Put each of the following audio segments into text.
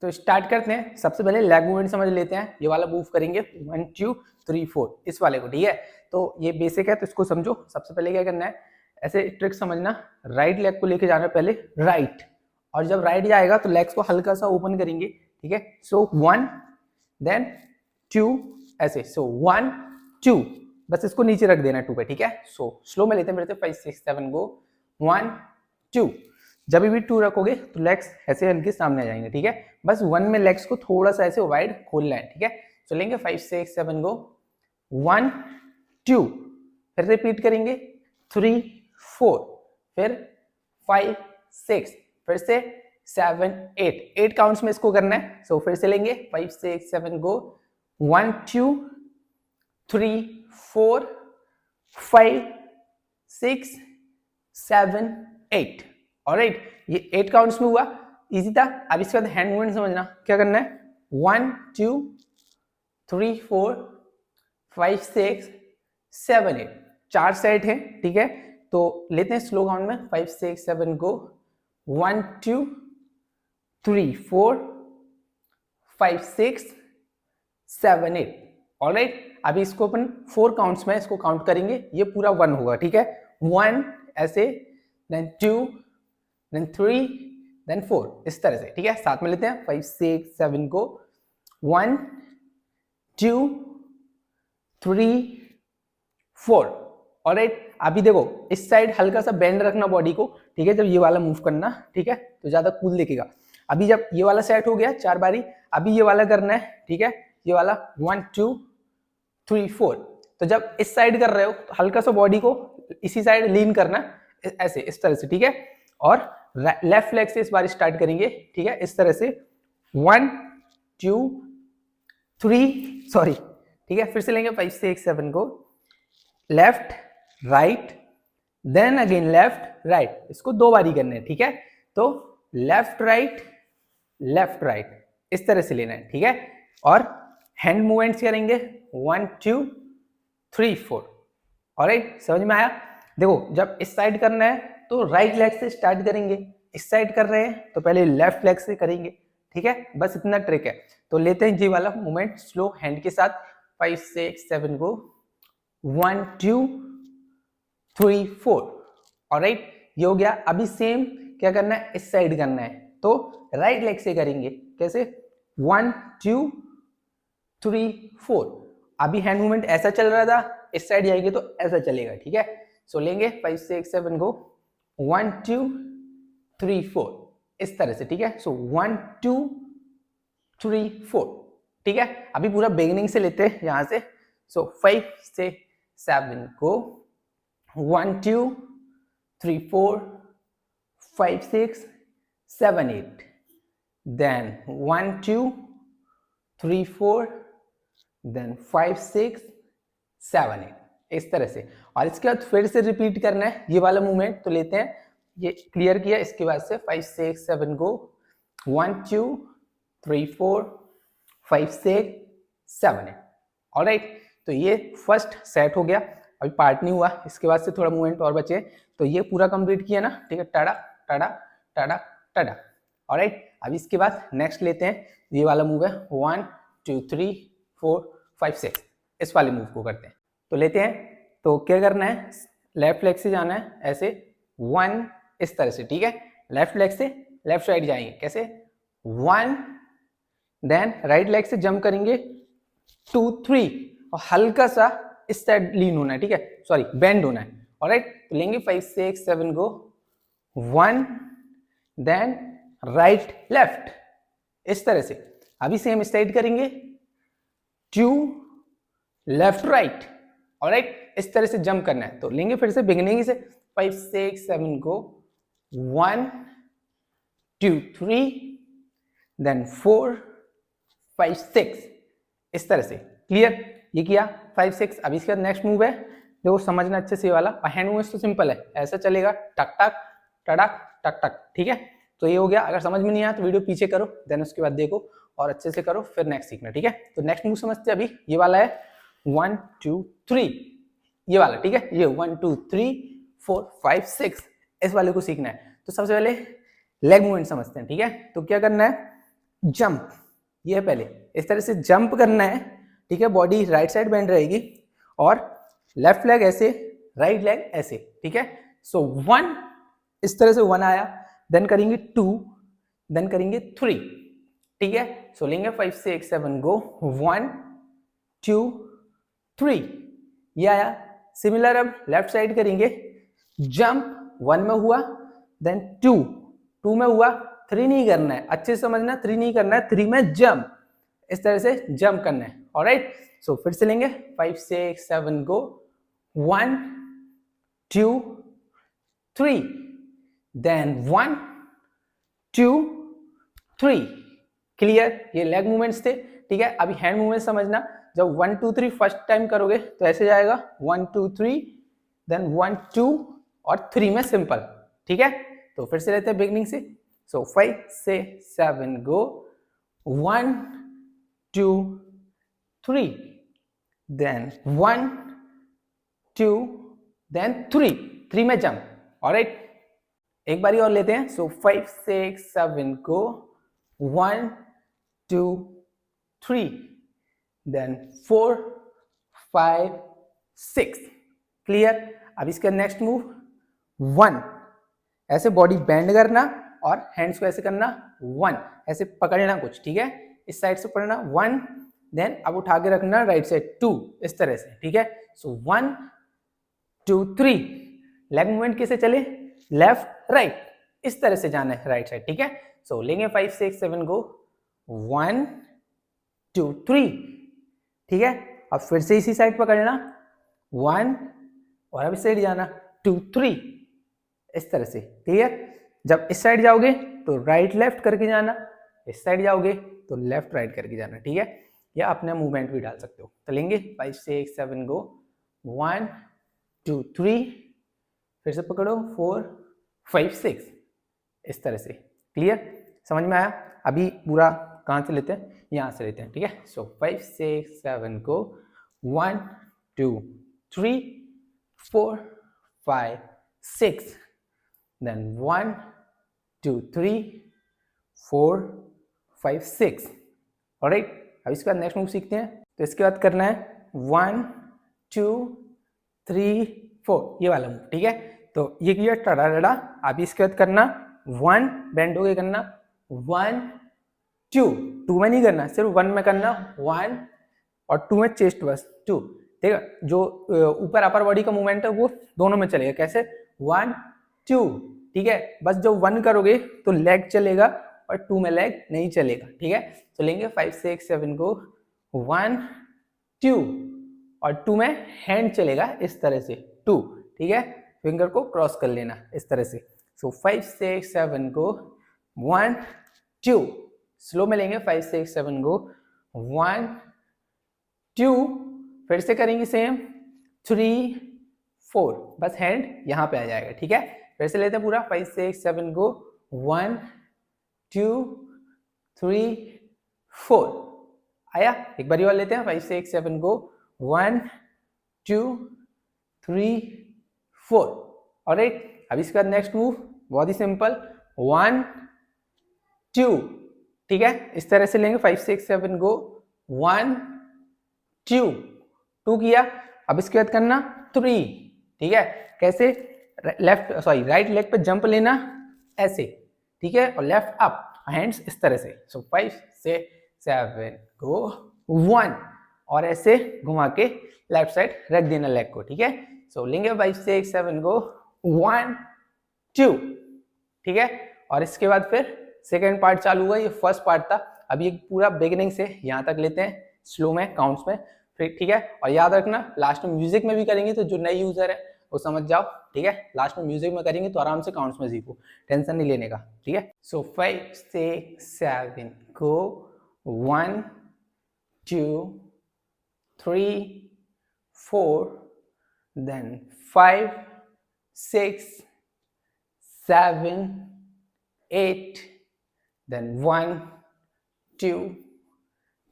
तो स्टार्ट करते हैं। सबसे पहले लेग मूवमेंट समझ लेते हैं। ये वाला मूव करेंगे 1 2 3 4 इस वाले को, ठीक है। तो ये बेसिक है तो इसको समझो। सबसे पहले क्या करना है, ऐसे ट्रिक समझना, राइट लेग को लेके जाना है पहले राइट, और जब राइट जाएगा तो लेग्स को हल्का सा ओपन करेंगे, ठीक है। सो 1 देन 2 ऐसे, सो 1 2, बस इसको नीचे रख देना 2 पे, ठीक है। सो स्लो में लेते हैं फिर 5 6 7 गो 1 2। जब भी 2 रखोगे तो लेग्स ऐसे हल्के सामने आ जाएंगे, ठीक है। बस 1 में लेग्स को थोड़ा सा ऐसे वाइड खोलना है, ठीक है। तो लेंगे 5 6 7 गो 1 2, फिर रिपीट करेंगे 3 4, फिर 5 6, फिर से 7 8, 8 काउंट्स में इसको करना है। सो फिर से लेंगे 5 6 7 गो 1 2 3 4 5 6 7 8। ऑलराइट, ये 8 काउंट्स में हुआ, इजी था। अब इसके बाद हैंड मूवमेंट समझना, क्या करना है 1 2 3 4 5 6 7 8, 4 सेट है, ठीक है। तो लेते हैं स्लो काउंट में 5 6 7 गो 1 2 3 4 5 6 7 8। ऑलराइट, अभी इसको अपन 4 काउंट्स में इसको काउंट करेंगे, ये पूरा 1 होगा, ठीक है। 1 ऐसे, देन 2 देन 3 देन 4, इस तरह से, ठीक है। साथ में लेते हैं 5 6 7 को 1 2 3 4। ऑलराइट, अभी देखो इस साइड हल्का सा बेंड रखना बॉडी को, ठीक है, जब ये वाला मूव करना, ठीक है, तो ज्यादा कूल दिखेगा। अभी जब ये वाला सेट हो गया 4 बारी, अभी ये वाला करना है, ठीक है। ये वाला 1 2 3 4। तो जब इस साइड कर रहे हो तो हल्का सा बॉडी को इसी साइड लीन करना, ऐसे इस तरह से, ठीक है। और लेफ्ट लेग से इस बार स्टार्ट करेंगे, ठीक है, इस तरह से 1 2 3 सॉरी, ठीक है। फिर से लेंगे 5 6 7 को left right then again left right, इसको 2 बारी करना है, ठीक है। तो लेफ्ट राइट इस तरह से लेना है, ठीक है। और हैंड मूवमेंट्स करेंगे 1 2 3 4। ऑलराइट, समझ में आया। देखो जब इस साइड करना है तो राइट लेग से स्टार्ट करेंगे, इस साइड कर रहे हैं तो पहले लेफ्ट लेग से करेंगे, ठीक है। बस इतना ट्रिक है। तो लेते हैं जी वाला मूवमेंट स्लो हैंड के साथ 5 6 7 को 1 2 3 4। ऑलराइट, ये हो गया। अभी सेम क्या करना है, इस साइड करना है, तो राइट लेग से करेंगे, कैसे 1 2 3 4। अभी हैंड मूवमेंट ऐसा चल रहा था, इस साइड जाएंगे तो ऐसा चलेगा, ठीक है। सो लेंगे 5 6 7 को 1 2 3 4 इस तरह से, ठीक है। सो 1 2 3 4, ठीक है। अभी पूरा बिगिनिंग से लेते हैं यहां से। सो 5 6 7 को 1 2 3 4 5 6 7 8, then 1 2 3 4 देन 5 6 7 8 इस तरह से। और इसके बाद फिर से रिपीट करना है ये वाला मूवमेंट। तो लेते हैं, ये क्लियर किया, इसके बाद से 5 6 7 को 1 2 3 4 5 6 7 8। ऑलराइट, तो ये फर्स्ट सेट हो गया। अभी पार्ट नहीं हुआ, इसके बाद से थोड़ा मूवमेंट और बचे, तो ये पूरा कंप्लीट किया ना, ठीक है। Ta-da ta-da ta-da ta-da. Alright, अभी इसके बाद नेक्स्ट लेते हैं, ये वाला मूव है 1 2 3 4 5 6, इस वाले मूव को करते हैं। तो लेते हैं, तो क्या करना है, लेफ्ट लेग से जाना है ऐसे 1 इस तरह से, ठीक है। लेफ्ट लेग से लेफ्ट साइड जाएंगे, कैसे 1, देन राइट लेग से जंप करेंगे 2 3, और हल्का सा इस साइड लीन होना है, ठीक है, सॉरी बेंड होना है। ऑलराइट, तो लेंगे 5 6 7 को 1 देन राइट लेफ्ट इस तरह से। अभी सेम साइड करेंगे 2 लेफ्ट राइट। ऑलराइट, इस तरह से जंप करना है। तो लेंगे फिर से बिगिनिंग से 5 6 7 को 1 2 3 देन 4 5 6 इस तरह से। क्लियर, ये किया 5 6। अभी इसके बाद नेक्स्ट मूव है, देखो समझना अच्छे से वाला। हैंड मूवमेंट तो सिंपल है, ऐसा चलेगा टक टक टड़क टक टक, ठीक है। तो ये हो गया। अगर समझ में नहीं आया तो वीडियो पीछे करो, देन उसके बाद देखो और अच्छे से करो, फिर नेक्स्ट सीखना, ठीक है। तो नेक्स्ट मूव समझते हैं। अभी ये वाला है 1 2 3, ये वाला, ठीक है। ये 1 2 3 4 5 6 इस वाले को सीखना है। तो सबसे पहले लेग मूवमेंट समझते हैं, ठीक है। तो क्या करना है, जंप, ये है पहले, इस तरह से जंप करना है, ठीक है, बॉडी राइट साइड बेंड रहेगी और लेफ्ट लेग ऐसे, राइट लेग ऐसे, ठीक है। सो 1, इस तरह से 1 आया, देन करेंगे 2, देन करेंगे 3, ठीक है। सो लेंगे 5 6 7 गो, 1 2 3, ये आया। सिमिलर अब लेफ्ट साइड करेंगे, जंप 1 में हुआ, देन 2 में हुआ, 3 नहीं करना है, अच्छे से समझना, 3 नहीं करना है, 3 में जंप, इस तरह से जंप करना है। ऑलराइट, सो फिर से लेंगे 5 6 7 गो, 1 2 3, देन 1 2 3, क्लियर। ये लेग मूवमेंट्स थे, ठीक है। अभी हैंड मूवमेंट समझना, जब 1 2 3 फर्स्ट टाइम करोगे तो ऐसे जाएगा 1 2 3, देन 1 2 और 3 में सिंपल, ठीक है। तो फिर से लेते हैं बिगनिंग से। सो 5 6 7 गो, 1 2 3, देन 1 2, देन 3 में जंप। ऑलराइट, एक बारी और लेते हैं। सो 5 6 7 गो, 1 2 3, देन 4 5 6, क्लियर। अब इसका नेक्स्ट मूव 1, ऐसे बॉडी बेंड करना और हैंड्स को ऐसे करना, 1 ऐसे पकड़ना कुछ, ठीक है, इस साइड से पकड़ना 1, देन अब उठा के रखना राइट साइड 2, इस तरह से, ठीक है। सो 1 2 3, लेग मूवमेंट कैसे चले, लेफ्ट राइट, इस तरह से जाना है राइट साइड, ठीक है। सो लेंगे 5 6 7 गो, 1 2 3, ठीक है। अब फिर से इसी साइड पकड़ना 1 और अब इस साइड जाना 2 3, इस तरह से, क्लियर। जब इस साइड जाओगे तो राइट लेफ्ट करके जाना, इस साइड जाओगे तो लेफ्ट राइट करके जाना, ठीक है। या अपना मूवमेंट भी डाल सकते हो। तो लेंगे 5 6 7 गो, 1 2 3, फिर से पकड़ो 4 5 6, इस तरह से, क्लियर, समझ में आया। अभी पूरा कहाँ से लेते हैं, यहाँ से लेते हैं, ठीक है। सो 5 6 7 गो, 1 2 3 4 5 6, देन 1 2 3 4 5 6, ऑलराइट। अब इसके बाद नेक्स्ट मूव सीखते हैं। तो इसके बाद करना है 1 2 3 4, ये वाला मूव, ठीक है। तो ये किया टड़ा डड़ा। अभी इसके बाद करना 1, बेंड हो गए करना 1 2 में नहीं करना, सिर्फ 1 में करना, 1 और 2 में चेस्ट बस 2, ठीक है। जो ऊपर अपर बॉडी का मूवमेंट है वो दोनों में चलेगा, कैसे 1 2, ठीक है। बस जब 1 करोगे तो लेग चलेगा और 2 में लेग नहीं चलेगा, ठीक है। तो लेंगे 5 6 7 को, 1 2 और 2 में हैंड चलेगा इस तरह से 2, ठीक है। फिंगर को क्रॉस कर लेना इस तरह से। सो 5 6 7 को, 1 2, स्लो में लेंगे 5 6 7 को, 1 2, फिर से करेंगे सेम 3 4, बस हैंड यहाँ पे आ जाएगा, ठीक है। फिर से लेते हैं पूरा 5 6 7 को, 1 2 3 4, आया। एक बार और लेते हैं 5 6 7 को, 1 2 3 4, ऑलराइट। अब इसके बाद नेक्स्ट मूव बहुत ही सिंपल, 1 2, ठीक है, इस तरह से लेंगे 5 6 7 को, 1 2 किया। अब इसके बाद करना 3, ठीक है, कैसे, राइट लेग पे जंप लेना ऐसे, ठीक है, और लेफ्ट अप, हैंड्स इस तरह से। सो 5 6 7 को, 1 और ऐसे घुमा के लेफ्ट साइड रख देना लेग को, ठीक है। सो लेंगे 5 6 7 को, 1 2, ठीक है। और इसके बाद फिर सेकेंड पार्ट चालू हुआ, ये फर्स्ट पार्ट था। अभी एक पूरा बिगिनिंग से यहाँ तक लेते हैं, स्लो में, काउंट्स में, फिर, ठीक है। और याद रखना लास्ट में म्यूजिक में भी करेंगे, तो जो नए यूजर है वो समझ जाओ, ठीक है। लास्ट में म्यूजिक में करेंगे तो आराम से काउंट्स में सीखो, टेंशन नहीं लेने का, ठीक है। सो 5 6 7 को, 1 2 3 4, then 5 6 7 8, then 1 2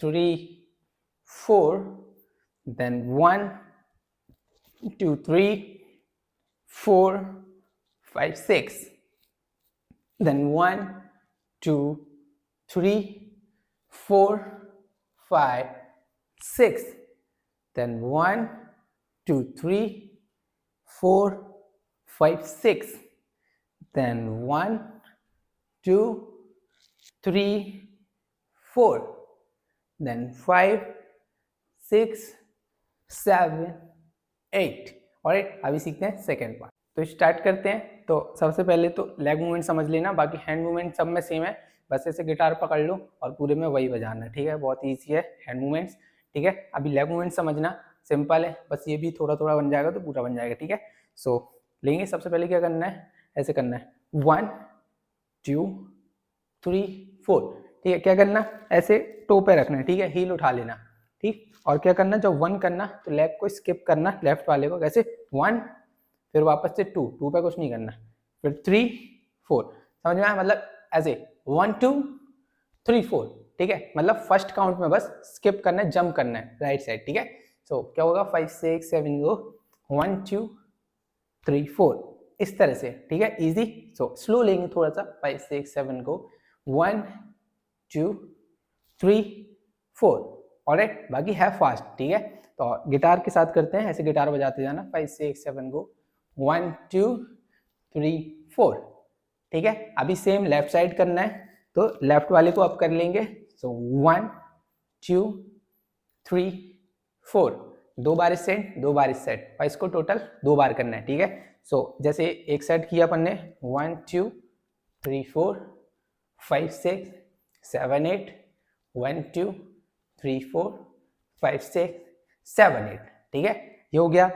3 4, then 1 2 3 4 5 6, then 1 2 3 4 5 6, then 1 2 3 4 5 6, then 1 2 3 4, then 5 6 7 8। और अभी सीखते हैं सेकेंड पार्ट। तो स्टार्ट करते हैं। तो सबसे पहले तो लेग मूवमेंट समझ लेना, बाकी हैंड मूवमेंट सब में सेम है, बस ऐसे गिटार पकड़ लो और पूरे में वही बजाना, ठीक है। बहुत ईजी है हैंड मूवमेंट्स, ठीक है। अभी लेग मूवमेंट समझना, सिंपल है, बस ये भी थोड़ा थोड़ा बन जाएगा तो पूरा बन जाएगा, ठीक है। सो लेंगे, सबसे पहले क्या करना है, ऐसे करना है 1 2 3 4, ठीक है। क्या करना, ऐसे टो पे रखना है, ठीक है, हील उठा लेना, ठीक। और क्या करना, जब 1 करना तो लेग को स्किप करना, लेफ्ट वाले को, कैसे 1, फिर वापस से 2 पे कुछ नहीं करना, फिर 3 4, समझ में आया, मतलब ऐसे 1 2 3 4, ठीक है। मतलब फर्स्ट काउंट में बस स्किप करना है, जंप करना है राइट साइड, ठीक है। सो क्या होगा, 5 6 7 गो 1 2 3 4, इस तरह से, ठीक है, इजी। सो स्लो लेंगे थोड़ा सा, 5 6 7 को 1 2 3 4, ऑलराइट। बाकी है फास्ट, ठीक है। तो गिटार के साथ करते हैं, ऐसे गिटार बजाते जाना, 5 6 7 को 1 2 3 4, ठीक है। अभी सेम लेफ्ट साइड करना है, तो लेफ्ट वाले को अप कर लेंगे। सो 1 2 3 4, 2 बार इस साइड 2 बार इस साइड, और इसको टोटल 2 बार करना है, ठीक है। सो जैसे एक साइड किया अपन ने 1 2 3 4 5 6 7 8, 1 2 3 4 5 6 7 8, ठीक है। ये हो गया,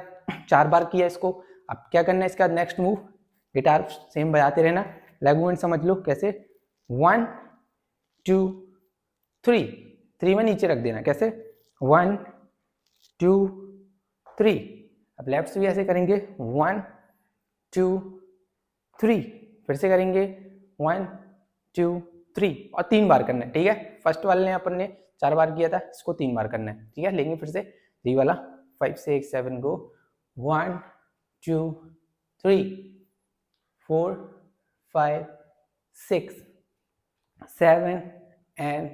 4 बार किया इसको। अब क्या करना है, इसका नेक्स्ट मूव, गिटार सेम बजाते रहना, लेग मूवमेंट समझ लो कैसे, 1 2 3 में नीचे रख देना, कैसे 1 2 3। अब लेफ्ट से भी ऐसे करेंगे 1 2 3, फिर से करेंगे 1 2 3, और 3 बार करना है, ठीक है। फर्स्ट वाले ने अपन ने 4 बार किया था, इसको 3 बार करना है, ठीक है। लेंगे फिर से ये वाला 5 6 7 गो 1 2 3 4 5 6 7 and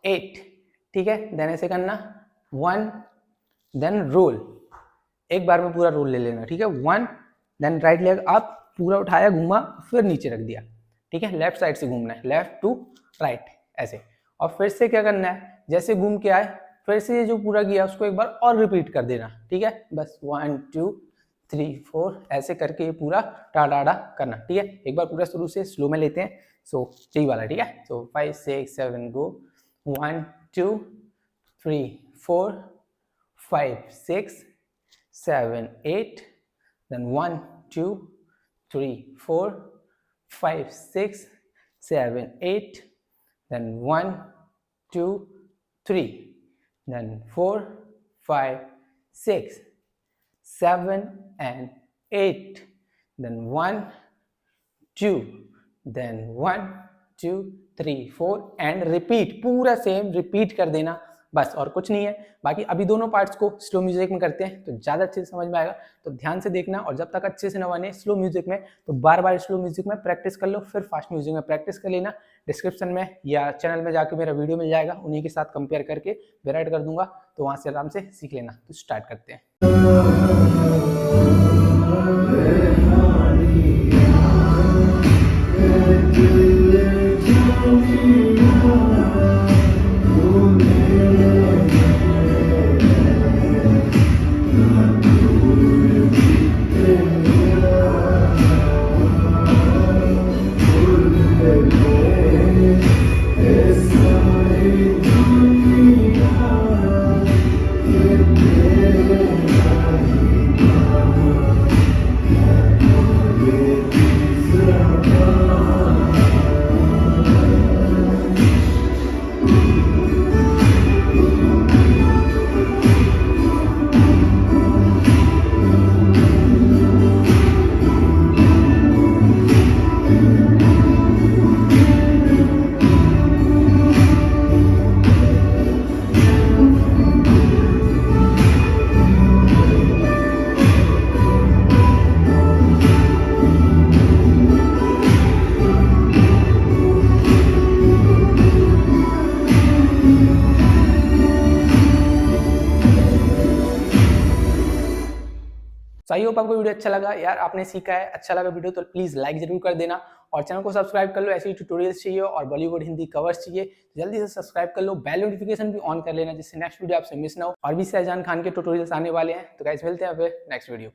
8, ठीक है। देन ऐसे करना 1, देन रोल, एक बार में पूरा रोल ले लेना, ठीक है। 1, देन राइट लेग अप, पूरा उठाया, घूमा, फिर नीचे रख दिया, ठीक है। लेफ्ट साइड से घूमना है, लेफ्ट टू राइट ऐसे। और फिर से क्या करना है, जैसे घूम के आए, फिर से ये जो पूरा किया उसको एक बार और रिपीट कर देना, ठीक है। बस 1 2 3 4 ऐसे करके ये पूरा टाड़ा करना, ठीक है। एक बार पूरा शुरू से स्लो में लेते हैं। सो यही वाला, ठीक है। सो 5 6 7 गो 1 2 3 4 5 6 7 8, then 1 2 3 4 5 6 7 8, then 1 2 3, then 4 5 6 7 and 8, then 1 2, then 1 2 3 4 and repeat, पूरा सेम रिपीट कर देना, बस और कुछ नहीं है। बाकी अभी दोनों पार्ट्स को स्लो म्यूजिक में करते हैं तो ज़्यादा अच्छे से समझ में आएगा, तो ध्यान से देखना। और जब तक अच्छे से न बने स्लो म्यूजिक में, तो बार बार स्लो म्यूजिक में प्रैक्टिस कर लो, फिर फास्ट म्यूजिक में प्रैक्टिस कर लेना। डिस्क्रिप्शन में या चैनल में जाके मेरा वीडियो मिल जाएगा, उन्हीं के साथ कंपेयर करके वेराइट कर दूंगा, तो वहाँ से आराम से सीख लेना। तो स्टार्ट करते हैं। आई होप आपको वीडियो अच्छा लगा यार, आपने सीखा है, अच्छा लगा वीडियो तो प्लीज लाइक जरूर कर देना और चैनल को सब्सक्राइब कर लो। ऐसे ही ट्यूटोरियल्स चाहिए और बॉलीवुड हिंदी कवर्स चाहिए जल्दी से सब्सक्राइब कर लो, बेल नोटिफिकेशन भी ऑन कर लेना जिससे नेक्स्ट वीडियो आपसे मिस ना हो। और भी शहजान खान के ट्यूटोरियल्स आने वाले हैं। तो गाइस मिलते हैं फिर नेक्स्ट वीडियो।